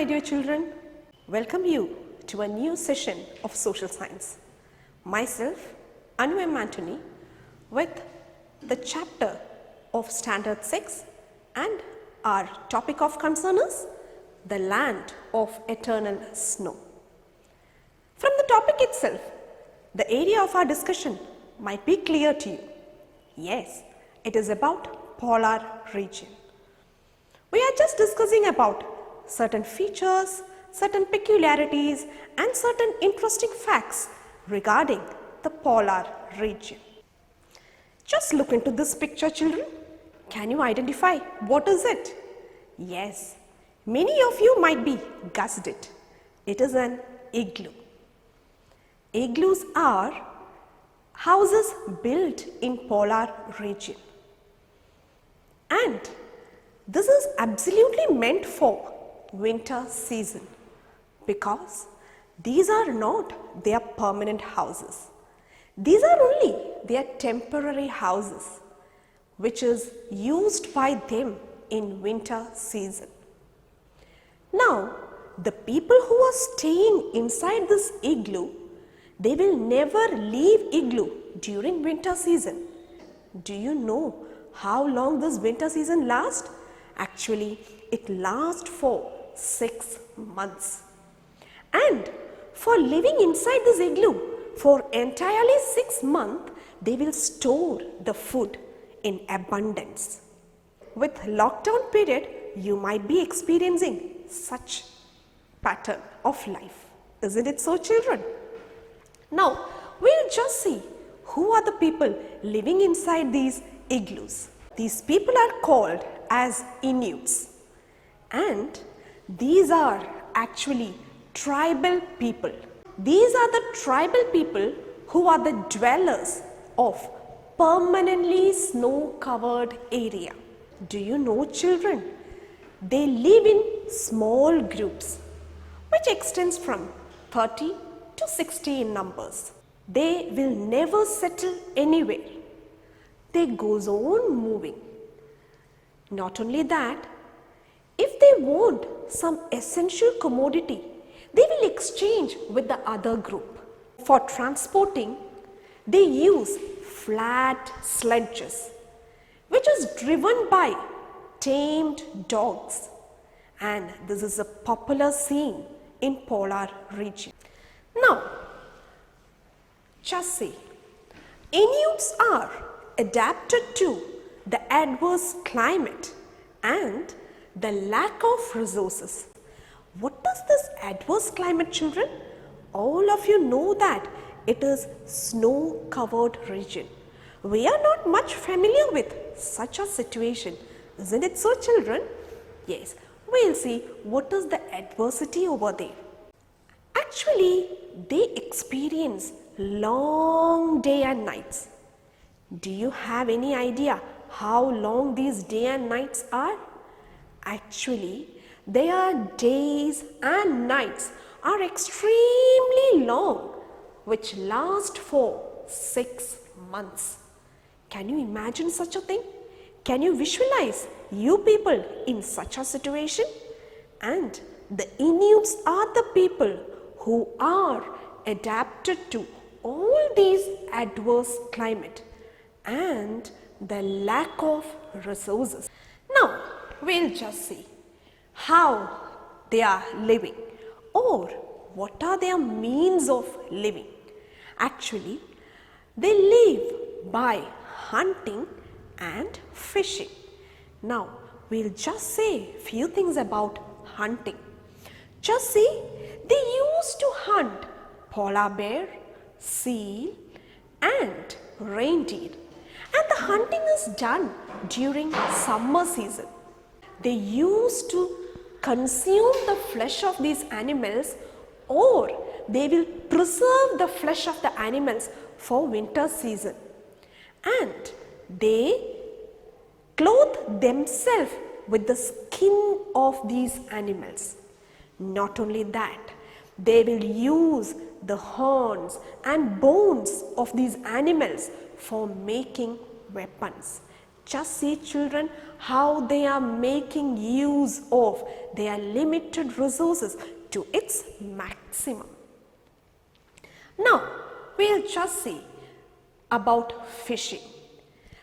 my dear children. Welcome you to a new session of social science. Myself, Antony, with the chapter of Standard 6, and our topic of concern is the land of eternal snow. From the topic itself, the area of our discussion might be clear to you. Yes, it is about polar region. We are just discussing about certain features, certain peculiarities and certain interesting facts regarding the polar region. Just look into this picture, children. Can you identify what is it? Yes, many of you might be guessed it. It is an igloo. Igloos are houses built in polar region, and this is absolutely meant for winter season because these are not their permanent houses. These are only their temporary houses which is used by them in winter season. Now, the people who are staying inside this igloo, they will never leave igloo during winter season. Do you know how long this winter season lasts? Actually, it lasts for 6 months. And for living inside this igloo for entirely 6 months, they will store the food in abundance. With lockdown period, you might be experiencing such pattern of life. Isn't it so, children? Now, we'll just see who are the people living inside these igloos. These people are called as Inuse, and these are actually tribal people. These are the tribal people who are the dwellers of permanently snow-covered area. Do you know, children? They live in small groups which extends from 30 to 60 in numbers. They will never settle anywhere. They goes on moving. Not only that, if they want some essential commodity, they will exchange with the other group. For transporting, they use flat sledges, which is driven by tamed dogs, and this is a popular scene in polar region. Now, just see, Inuits are adapted to the adverse climate and the lack of resources. What is this adverse climate, children? All of you know that it is snow-covered region. We are not much familiar with such a situation. Isn't it so, children? Yes, we'll see what is the adversity over there. Actually, they experience long day and nights. Do you have any idea how long these day and nights are? Actually, their days and nights are extremely long, which last for 6 months. Can you imagine such a thing? Can you visualize you people in such a situation? And the Inuits are the people who are adapted to all these adverse climate and the lack of resources. Now, we'll just see how they are living or what are their means of living. Actually, they live by hunting and fishing. Now, we'll just say few things about hunting. Just see, they used to hunt polar bear, seal and reindeer, and the hunting is done during summer season. They used to consume the flesh of these animals, or they will preserve the flesh of the animals for winter season, and they clothe themselves with the skin of these animals. Not only that, they will use the horns and bones of these animals for making weapons. Just see children how they are making use of their limited resources to its maximum. Now, we'll just see about fishing.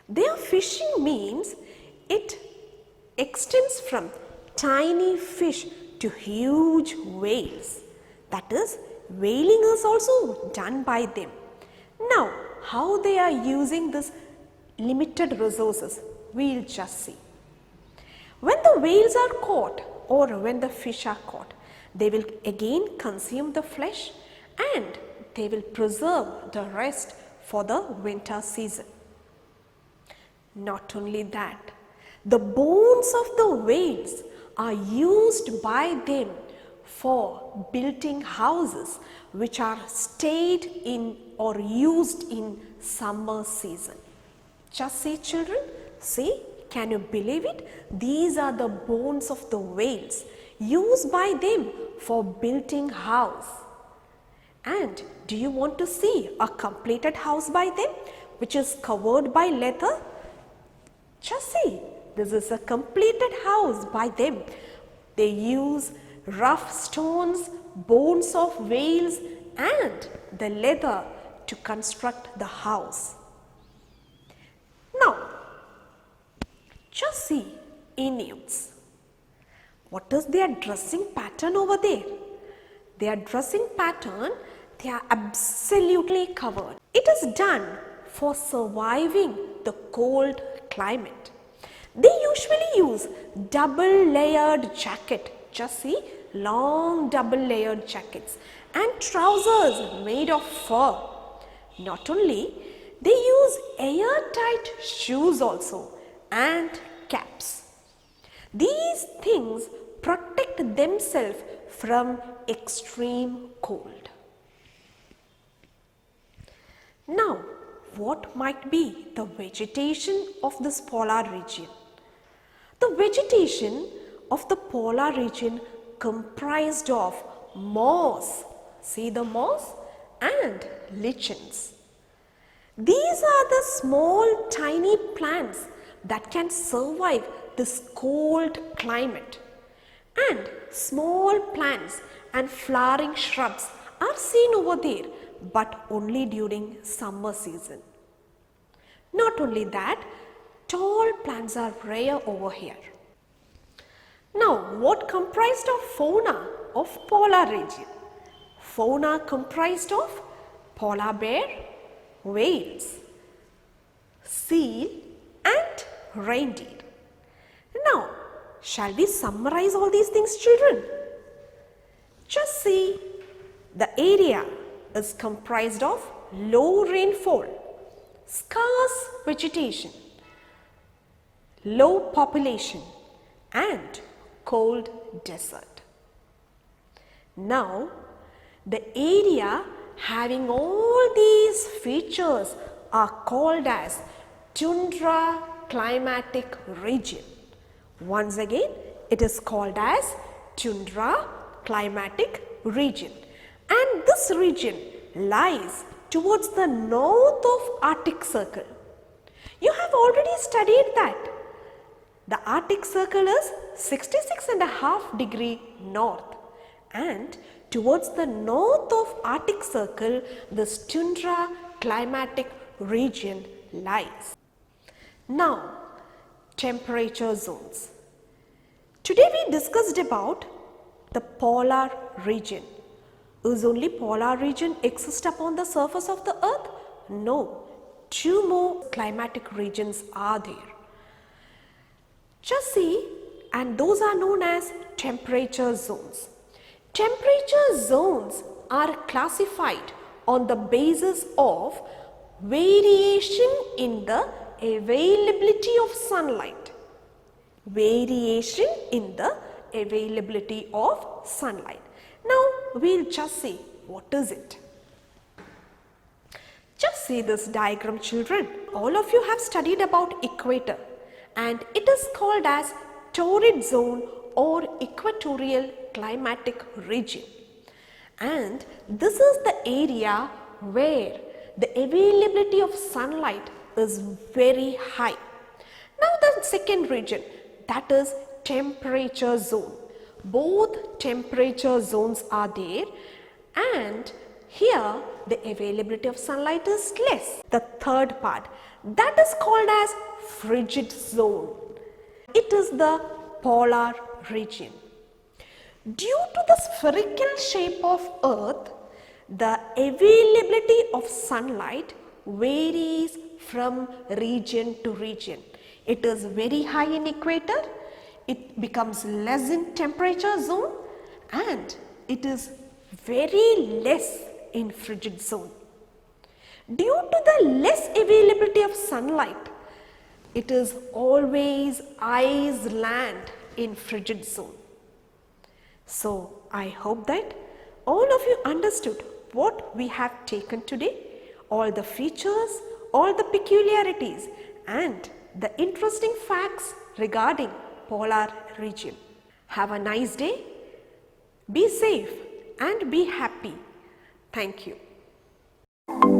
Their fishing means it extends from tiny fish to huge whales. That is, whaling is also done by them. Now, how they are using this limited resources, we'll just see. When the whales are caught or when the fish are caught, they will again consume the flesh and they will preserve the rest for the winter season. Not only that, the bones of the whales are used by them for building houses which are stayed in or used in summer season. Just see children, see, can you believe it? These are the bones of the whales used by them for building house. And do you want to see a completed house by them which is covered by leather? Just see, this is a completed house by them. They use rough stones, bones of whales and the leather to construct the house. Now, just see Inuits. What is their dressing pattern over there? Their dressing pattern, they are absolutely covered. It is done for surviving the cold climate. They usually use double layered jacket. Just see, long double layered jackets and trousers made of fur. Not only, they use airtight shoes also and caps. These things protect themselves from extreme cold. Now, what might be the vegetation of this polar region? The vegetation of the polar region comprised of moss, see the moss, and lichens. These are the small tiny plants that can survive this cold climate, and small plants and flowering shrubs are seen over there, but only during summer season. Not only that, tall plants are rare over here. Now, what comprised of fauna of polar region? Fauna comprised of polar bear, whales, seal and reindeer. Now, shall we summarize all these things, children? Just see, the area is comprised of low rainfall, scarce vegetation, low population and cold desert. Now, the area having all these features are called as tundra climatic region. Once again, it is called as tundra climatic region, and this region lies towards the north of Arctic Circle. You have already studied that. The Arctic Circle is 66.5 degrees north, and towards the north of Arctic Circle, this tundra climatic region lies. Now, temperature zones. Today we discussed about the polar region. Is only polar region exist upon the surface of the earth? No, two more climatic regions are there. Just see, and those are known as temperature zones. Temperature zones are classified on the basis of variation in the availability of sunlight. Variation in the availability of sunlight. Now, we'll just see what is it. Just see this diagram, children. All of you have studied about equator, and it is called as torrid zone or equatorial climatic region. And this is the area where the availability of sunlight is very high. Now, the second region, that is temperature zone. Both temperature zones are there, and here the availability of sunlight is less. The third part, that is called as frigid zone. It is the polar region. Due to the spherical shape of Earth, the availability of sunlight varies from region to region. It is very high in equator, it becomes less in temperature zone, and it is very less in frigid zone. Due to the less availability of sunlight, it is always ice land in frigid zone. So I hope that all of you understood what we have taken today, all the features, all the peculiarities, and the interesting facts regarding polar region. Have a nice day, be safe and be happy. Thank you.